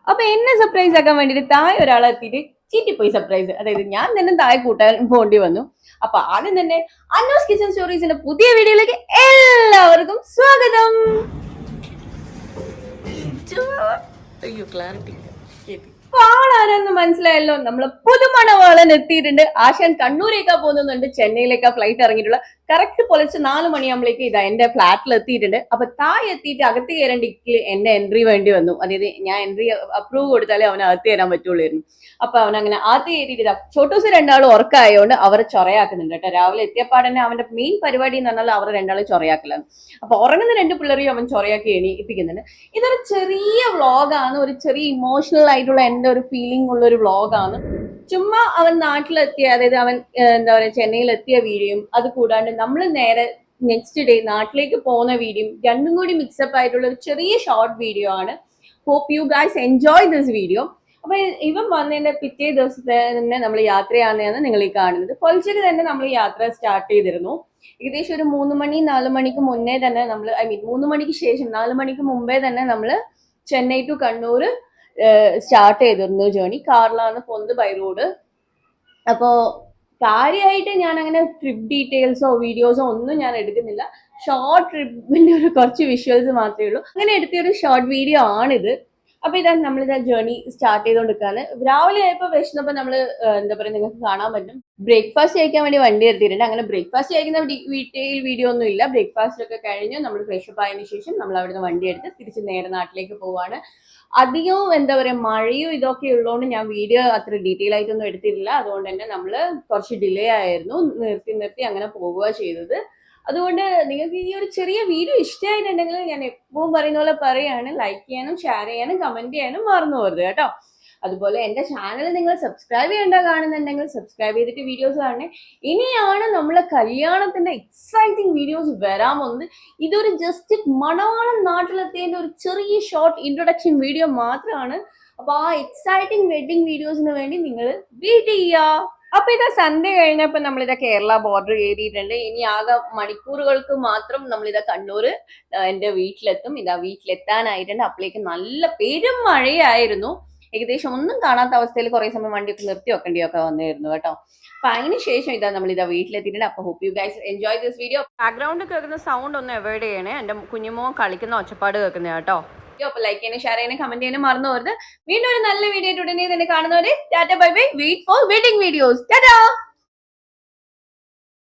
അപ്പൊ എന്നെ സർപ്രൈസ് ആക്കാൻ വേണ്ടിട്ട് താഴെ ഒരാളെത്തിയിട്ട് ചീറ്റിപ്പോയി സർപ്രൈസ്. അതായത് ഞാൻ തന്നെ താഴെ കൂട്ടാൻ പോണ്ടി വന്നു. അപ്പൊ ആദ്യം തന്നെ അന്നൂസ് കിച്ചൺ സ്റ്റോറീസിന്റെ പുതിയ വീഡിയോയിലേക്ക് എല്ലാവർക്കും സ്വാഗതം. അയ്യോ ക്ലാരിറ്റി ആളാരെന്ന് മനസ്സിലായല്ലോ. നമ്മള് പുതുമണവാളൻ എത്തിയിട്ടുണ്ട്. ആശാൻ കണ്ണൂരേക്കാ പോകുന്നുണ്ട്, ചെന്നൈയിലേക്കാ ഫ്ലൈറ്റ് ഇറങ്ങിയിട്ടുള്ള. കറക്റ്റ് പൊളിച്ച് 4 മണിയാകുമ്പോഴേക്ക് ഇതാ എന്റെ ഫ്ലാറ്റിൽ എത്തിയിട്ടുണ്ട്. അപ്പൊ താഴെ എത്തിയിട്ട് അകത്ത് കയറേണ്ടിക്ക് എന്റെ എൻട്രി വേണ്ടി വന്നു. അതായത് ഞാൻ എൻട്രി അപ്രൂവ് കൊടുത്താലേ അവന് അകത്ത് കയറാൻ പറ്റുള്ളായിരുന്നു. അപ്പൊ അവൻ അങ്ങനെ അകത്ത് കയറിയിട്ട് ചോട്ടൂസ് രണ്ടാളും ഉറക്കായതുകൊണ്ട് അവരെ ചൊറയാക്കുന്നുണ്ട് കേട്ടോ. രാവിലെ എത്തിയപ്പാടന്നെ അവന്റെ മെയിൻ പരിപാടി എന്ന് പറഞ്ഞാൽ അവരെ രണ്ടാളും ചൊറയാക്കലാണ്. അപ്പൊ ഉറങ്ങുന്ന 2 പിള്ളേരെയും അവൻ ചൊറയാക്കി എണീപ്പിക്കുന്നുണ്ട്. ഇതൊരു ചെറിയ വ്ളോഗാണ്, ഒരു ചെറിയ ഇമോഷണൽ ആയിട്ടുള്ള എന്റെ ഒരു ഫീലിംഗ് ഉള്ള ഒരു വ്ളോഗാണ്. ചുമ്മാ അവൻ നാട്ടിലെത്തിയ, അതായത് അവൻ എന്താ പറയുക ചെന്നൈയിലെത്തിയ വീഡിയോയും അത് കൂടാണ്ട് നമ്മൾ നേരെ നെക്സ്റ്റ് ഡേ നാട്ടിലേക്ക് പോകുന്ന വീഡിയോയും രണ്ടും കൂടി മിക്സപ്പ് ആയിട്ടുള്ള ഒരു ചെറിയ ഷോർട്ട് വീഡിയോ ആണ്. Hope you guys enjoy this video. അപ്പൊ ഇവൻ വന്നതിന്റെ പിറ്റേ ദിവസത്തെ തന്നെ നമ്മൾ യാത്രയാണെന്നാണ് നിങ്ങൾ ഈ കാണുന്നത്. പൊളിച്ചക്ക് തന്നെ നമ്മൾ യാത്ര സ്റ്റാർട്ട് ചെയ്തിരുന്നു. ഏകദേശം ഒരു 3 മണി 4 മണിക്ക് മുന്നേ തന്നെ നമ്മൾ, ഐ മീൻ 3 മണിക്ക് ശേഷം 4 മണിക്ക് മുമ്പേ തന്നെ നമ്മൾ ചെന്നൈ ടു കണ്ണൂർ സ്റ്റാർട്ട് ചെയ്തിരുന്നു ജേണി. കാറിലാണ് പോകുന്നത്, ബൈ റോഡ്. അപ്പോ കാര്യമായിട്ട് ഞാൻ അങ്ങനെ ട്രിപ്പ് ഡീറ്റെയിൽസോ വീഡിയോസോ ഒന്നും ഞാൻ എടുക്കുന്നില്ല. ഷോർട്ട് ട്രിപ്പിന്റെ ഒരു കുറച്ച് വിഷ്വൽസ് മാത്രമേ ഉള്ളൂ. അങ്ങനെ എടുത്തിയൊരു ഷോർട്ട് വീഡിയോ ആണിത്. അപ്പൊ ഇതാ നമ്മളിതാ ജേർണി സ്റ്റാർട്ട് ചെയ്തുകൊണ്ടിരിക്കുകയാണ്. രാവിലെ ആയപ്പോൾ വിശന്നപ്പോ നമ്മള് എന്താ പറയുക, നിങ്ങൾക്ക് കാണാൻ പറ്റും, ബ്രേക്ക്ഫാസ്റ്റ് കഴിക്കാൻ വേണ്ടി വണ്ടി എടുത്തിട്ടുണ്ട്. അങ്ങനെ ബ്രേക്ക്ഫാസ്റ്റ് കഴിക്കുന്ന ഡീറ്റെയിൽ വീഡിയോ ഒന്നും ഇല്ല. ബ്രേക്ക്ഫാസ്റ്റ് ഒക്കെ കഴിഞ്ഞ് നമ്മൾ ഫ്രഷപ്പ് ആയതിനു ശേഷം നമ്മൾ അവിടുന്ന് വണ്ടി എടുത്ത് തിരിച്ച് നേരെ നാട്ടിലേക്ക് പോവാണ്. അധികവും എന്താ പറയുക മഴയും ഇതൊക്കെ ഉള്ളതുകൊണ്ട് ഞാൻ വീഡിയോ അത്ര ഡീറ്റെയിൽ ആയിട്ടൊന്നും എടുത്തിട്ടില്ല. അതുകൊണ്ട് തന്നെ നമ്മൾ കുറച്ച് ഡിലേ ആയിരുന്നു, നിർത്തി അങ്ങനെ പോവുക ചെയ്തത്. അതുകൊണ്ട് നിങ്ങൾക്ക് ഈ ഒരു ചെറിയ വീഡിയോ ഇഷ്ടമായിട്ടുണ്ടെങ്കിൽ ഞാൻ എപ്പോഴും പറയുന്ന പോലെ പറയാണ്, ലൈക്ക് ചെയ്യാനും ഷെയർ ചെയ്യാനും കമന്റ് ചെയ്യാനും മറന്നു പോകരുത് കേട്ടോ. അതുപോലെ എൻ്റെ ചാനൽ നിങ്ങൾ സബ്സ്ക്രൈബ് ചെയ്യേണ്ട കാണുന്നുണ്ടെങ്കിൽ സബ്സ്ക്രൈബ് ചെയ്തിട്ട് വീഡിയോസ് കാണണേ. ഇനിയാണ് നമ്മളെ കല്യാണത്തിന്റെ എക്സൈറ്റിംഗ് വീഡിയോസ് വരാൻ പോകുന്നത്. ഇതൊരു ജസ്റ്റ് മണവാളൻ നാട്ടിലെത്തിയതിന്റെ ഒരു ചെറിയ ഷോർട്ട് ഇൻട്രൊഡക്ഷൻ വീഡിയോ മാത്രമാണ്. അപ്പൊ ആ എക്സൈറ്റിംഗ് വെഡിങ് വീഡിയോസിന് വേണ്ടി നിങ്ങൾ വെയിറ്റ് ചെയ്യുക. അപ്പൊ ഇതാ സന്ധ്യ കഴിഞ്ഞപ്പോ നമ്മളിതാ കേരള ബോർഡർ കയറിയിട്ടുണ്ട്. ഇനി ആകെ മണിക്കൂറുകൾക്ക് മാത്രം നമ്മളിതാ കണ്ണൂർ എന്റെ വീട്ടിലെത്തും. ഇതാ വീട്ടിലെത്താനായിട്ടുണ്ട്. അപ്പോഴേക്ക് നല്ല പെരും മഴയായിരുന്നു. ഏകദേശം ഒന്നും കാണാത്ത അവസ്ഥയിൽ കുറെ സമയം വണ്ടിയൊക്കെ നിർത്തി വെക്കേണ്ടിയൊക്കെ വന്നിരുന്നു കേട്ടോ. അപ്പൊ അതിന് ശേഷം ഇതാ നമ്മളിതാ വീട്ടിലെത്തിയിട്ടുണ്ട്. അപ്പൊ hope you guys enjoy this video. Background കേൾക്കുന്ന സൗണ്ട് ഒന്ന് അവോയ്ഡ് ചെയ്യണേ. എന്റെ കുഞ്ഞുമോ കളിക്കുന്ന ഒച്ചപ്പാട് കേൾക്കുന്ന കേട്ടോ. അപ്പൊ ലൈക്ക് ചെയ്യാനും ഷെയർ ചെയ്യാനും കമന്റ് ചെയ്യാനും മറന്നു പോകരുത്. വീണ്ടും ഒരു നല്ല വീഡിയോ ഉടനെ തന്നെ കാണുന്നവരെ tata bye bye. Wait for wedding videos. Tata.